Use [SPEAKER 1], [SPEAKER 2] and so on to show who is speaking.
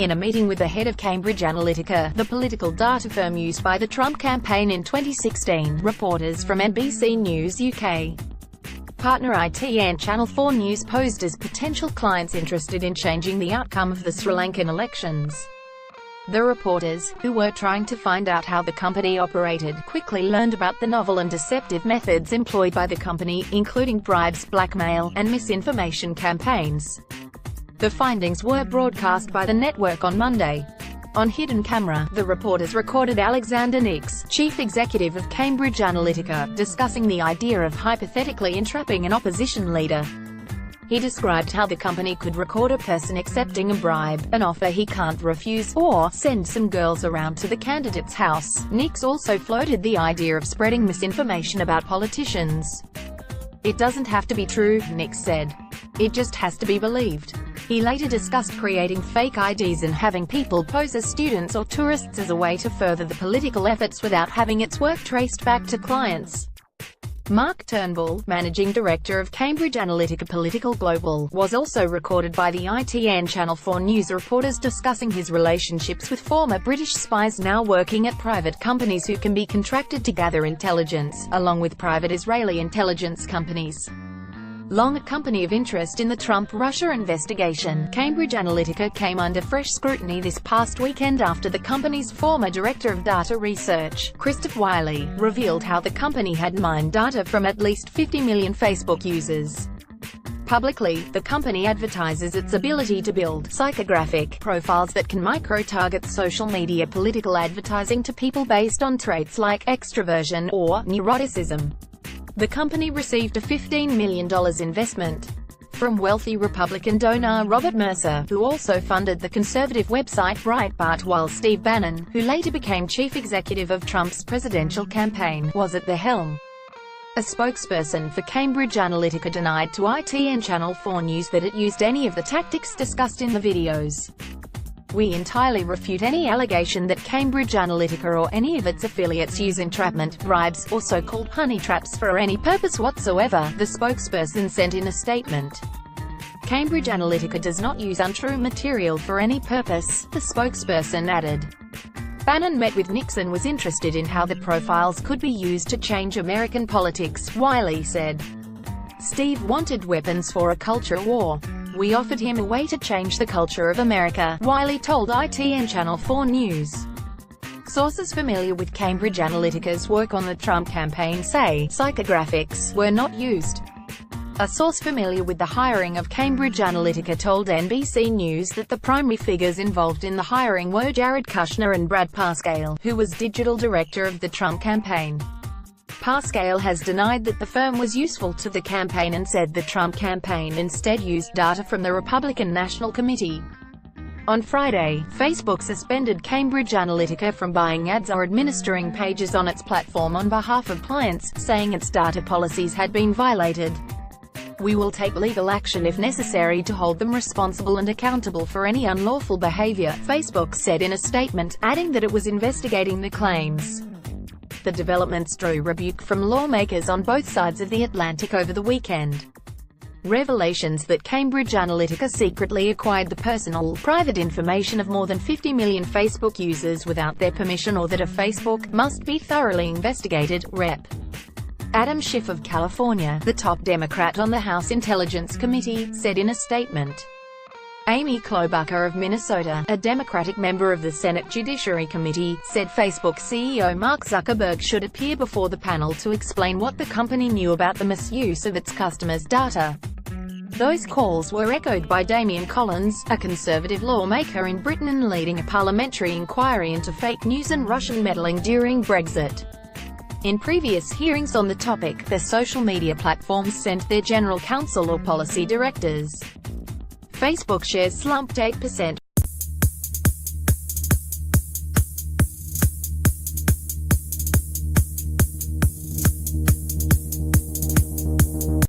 [SPEAKER 1] In a meeting with the head of Cambridge Analytica, the political data firm used by the Trump campaign in 2016, reporters from NBC News UK, partner IT and Channel 4 News posed as potential clients interested in changing the outcome of the Sri Lankan elections. The reporters, who were trying to find out how the company operated, quickly learned about the novel and deceptive methods employed by the company, including bribes, blackmail, and misinformation campaigns. The findings were broadcast by the network on Monday. On hidden camera, the reporters recorded Alexander Nix, chief executive of Cambridge Analytica, discussing the idea of hypothetically entrapping an opposition leader. He described how the company could record a person accepting a bribe, an offer he can't refuse, or send some girls around to the candidate's house. Nix also floated the idea of spreading misinformation about politicians. "It doesn't have to be true," Nix said. "It just has to be believed." He later discussed creating fake IDs and having people pose as students or tourists as a way to further the political efforts without having its work traced back to clients. Mark Turnbull, managing director of Cambridge Analytica Political Global, was also recorded by the IT and Channel 4 News reporters discussing his relationships with former British spies now working at private companies who can be contracted to gather intelligence, along with private Israeli intelligence companies. Long a company of interest in the Trump-Russia investigation, Cambridge Analytica came under fresh scrutiny this past weekend after the company's former director of data research, Christopher Wiley, revealed how the company had mined data from at least 50 million Facebook users. Publicly, the company advertises its ability to build psychographic profiles that can micro-target social media political advertising to people based on traits like extroversion or neuroticism. The company received a $15 million investment from wealthy Republican donor Robert Mercer, who also funded the conservative website Breitbart, while Steve Bannon, who later became chief executive of Trump's presidential campaign, was at the helm. A spokesperson for Cambridge Analytica denied to IT and Channel 4 News that it used any of the tactics discussed in the videos. "We entirely refute any allegation that Cambridge Analytica or any of its affiliates use entrapment, bribes, or so-called honey traps for any purpose whatsoever," the spokesperson said in a statement. "Cambridge Analytica does not use untrue material for any purpose," the spokesperson added. Bannon met with Nix and was interested in how the profiles could be used to change American politics, Wiley said. "Steve wanted weapons for a culture war. We offered him a way to change the culture of America," Wiley told IT and Channel 4 News. Sources familiar with Cambridge Analytica's work on the Trump campaign say psychographics were not used. A source familiar with the hiring of Cambridge Analytica told NBC News that the primary figures involved in the hiring were Jared Kushner and Brad Parscale, who was digital director of the Trump campaign. Parscale has denied that the firm was useful to the campaign and said the Trump campaign instead used data from the Republican National Committee. On Friday, Facebook suspended Cambridge Analytica from buying ads or administering pages on its platform on behalf of clients, saying its data policies had been violated. "We will take legal action if necessary to hold them responsible and accountable for any unlawful behavior," Facebook said in a statement, adding that it was investigating the claims. The developments drew rebuke from lawmakers on both sides of the Atlantic over the weekend. Revelations that Cambridge Analytica secretly acquired the personal, private information of more than 50 million Facebook users without their permission, or that a Facebook must be thoroughly investigated. Rep. Adam Schiff of California, the top Democrat on the House Intelligence Committee, said in a statement. Amy Klobuchar of Minnesota, a Democratic member of the Senate Judiciary Committee, said Facebook CEO Mark Zuckerberg should appear before the panel to explain what the company knew about the misuse of its customers' data. Those calls were echoed by Damian Collins, a conservative lawmaker in Britain and leading a parliamentary inquiry into fake news and Russian meddling during Brexit. In previous hearings on the topic, the social media platforms sent their general counsel or policy directors. Facebook shares slumped 8%